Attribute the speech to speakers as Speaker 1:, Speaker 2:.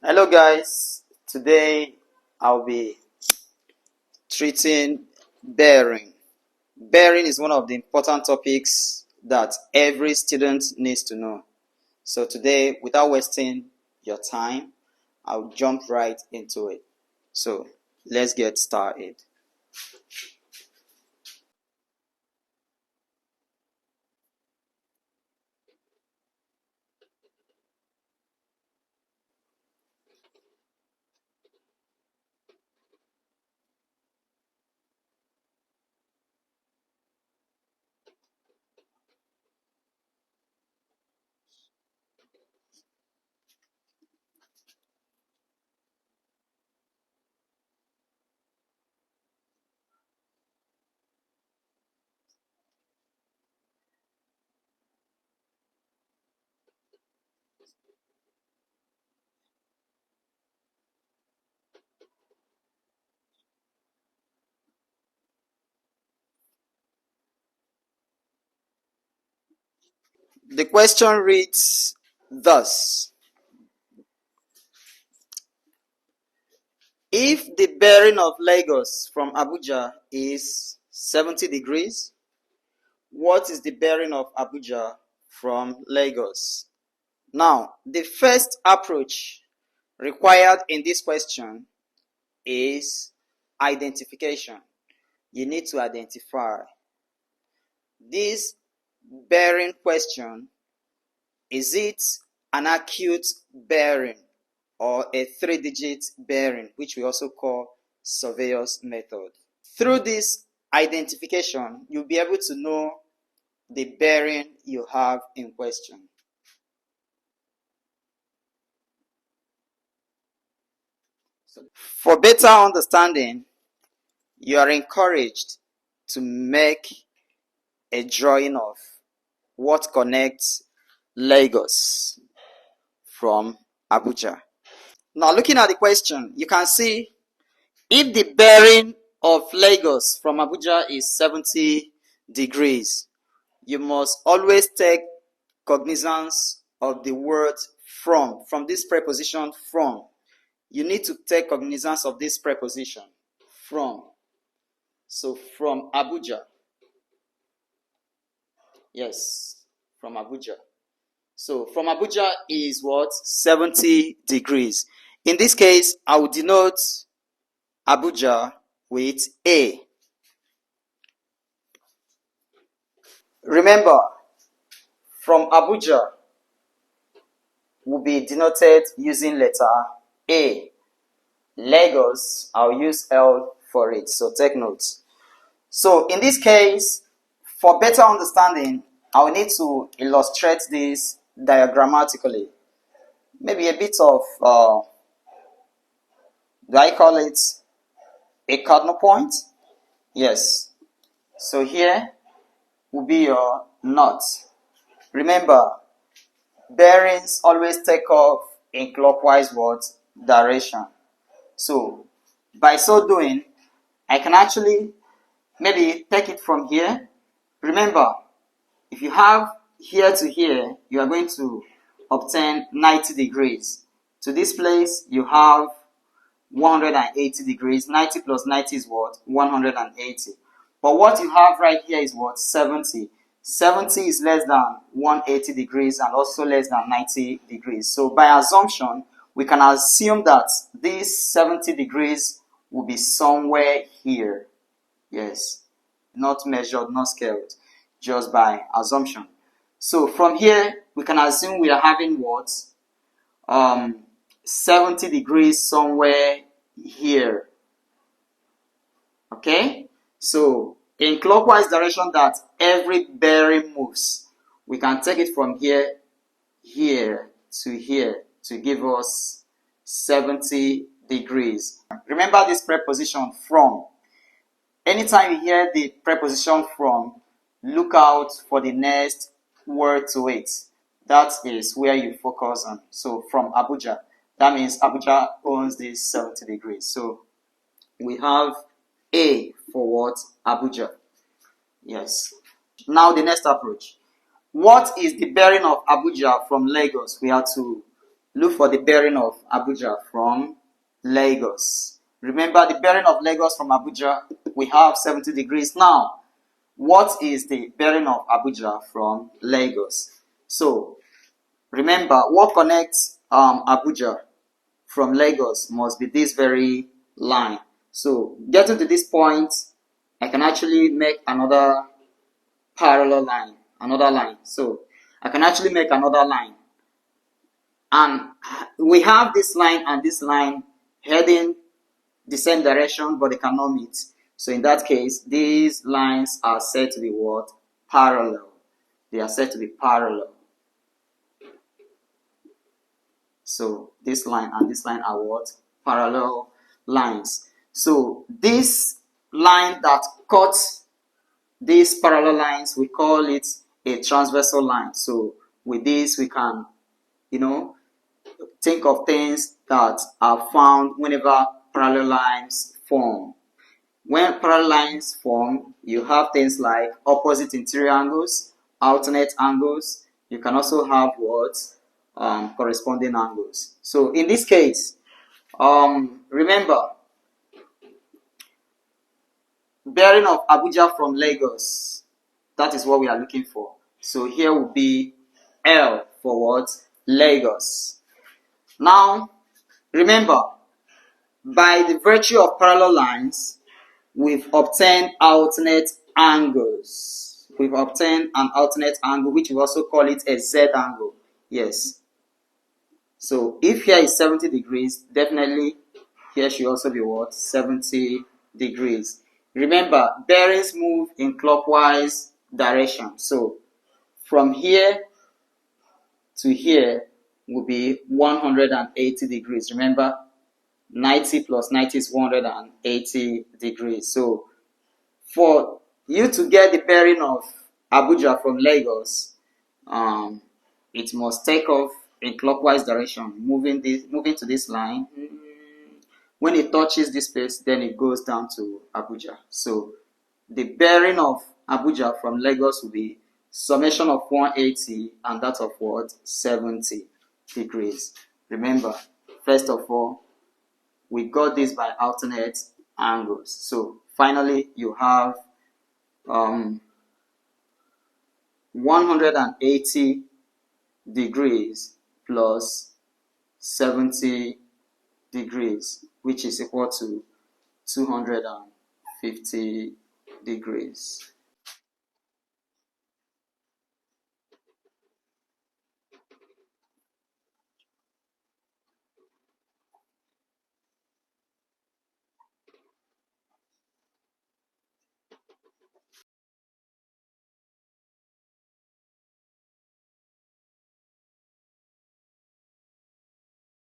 Speaker 1: Hello guys, today I'll be treating bearing. Bearing is one of the important topics that every student needs to know. So today, without wasting your time, I'll jump right into it. So let's get started. The question reads thus: if the bearing of Lagos from Abuja is 70 degrees, what is the bearing of Abuja from Lagos? Now, the first approach required in this question is identification. You need to identify this bearing question. Is it an acute bearing or a three-digit bearing, which we also call surveyor's method? Through this identification, you'll be able to know the bearing you have in question. For better understanding, you are encouraged to make a drawing of what connects Lagos from Abuja. Now, looking at the question, you can see if the bearing of Lagos from Abuja is 70 degrees, you must always take cognizance of the word from this preposition from. You need to take cognizance of this preposition from. So from Abuja. Yes, from Abuja. So from Abuja is what? 70 degrees. In this case, I will denote Abuja with A. Remember, from Abuja will be denoted using letter A. Lagos, I'll use L for it, so take note. So in this case, for better understanding, I will need to illustrate this diagrammatically. Maybe a bit of, do I call it a cardinal point? Yes. So here will be your knot. Remember, bearings always take off in clockwise direction. So by so doing, I can actually maybe take it from here. Remember, if you have here to here, you are going to obtain 90 degrees. To this place, you have 180 degrees. 90 plus 90 is what? 180. But what you have right here is what? 70. 70 is less than 180 degrees and also less than 90 degrees. So by assumption, we can assume that this 70 degrees will be somewhere here. Yes, not measured, not scaled, just by assumption. So from here, we can assume we are having what? 70 degrees somewhere here. Okay? So in clockwise direction that every bearing moves, we can take it from here to give us 70 degrees. Remember this preposition from. Anytime you hear the preposition from, look out for the next word to it. That is where you focus on. So from Abuja, that means Abuja owns this 70 degrees. So we have A for what? Abuja. Yes. Now the next approach. What is the bearing of Abuja from Lagos? We have to look for the bearing of Abuja from Lagos. Remember, the bearing of Lagos from Abuja, we have 70 degrees. Now, what is the bearing of Abuja from Lagos? So, remember, what connects Abuja from Lagos must be this very line. So, getting to this point, I can actually make another parallel line, another line. So, I can actually make another line. And we have this line and this line heading the same direction, but they cannot meet. So in that case, these lines are said to be what? Parallel. They are said to be parallel. So this line and this line are what? Parallel lines. So this line that cuts these parallel lines, we call it a transversal line. So with this, we can, think of things that are found whenever parallel lines form. When parallel lines form, you have things like opposite interior angles, alternate angles. You can also have what? Corresponding angles. So in this case, remember, bearing of Abuja from Lagos, that is what we are looking for. So here will be L for what? Lagos. Now, remember, by the virtue of parallel lines, we've obtained alternate angles. We've obtained an alternate angle, which we also call it a Z angle. Yes. So if here is 70 degrees, definitely here should also be what? 70 degrees. Remember, bearings move in clockwise direction. So from here to here will be 180 degrees. Remember, 90 plus 90 is 180 degrees. So for you to get the bearing of Abuja from Lagos, it must take off in clockwise direction, moving to this line. When it touches this place, then it goes down to Abuja. So the bearing of Abuja from Lagos will be summation of 180 and that of what? 70 degrees. Remember, first of all, we got this by alternate angles. So finally, you have 180 degrees plus 70 degrees, which is equal to 250 degrees.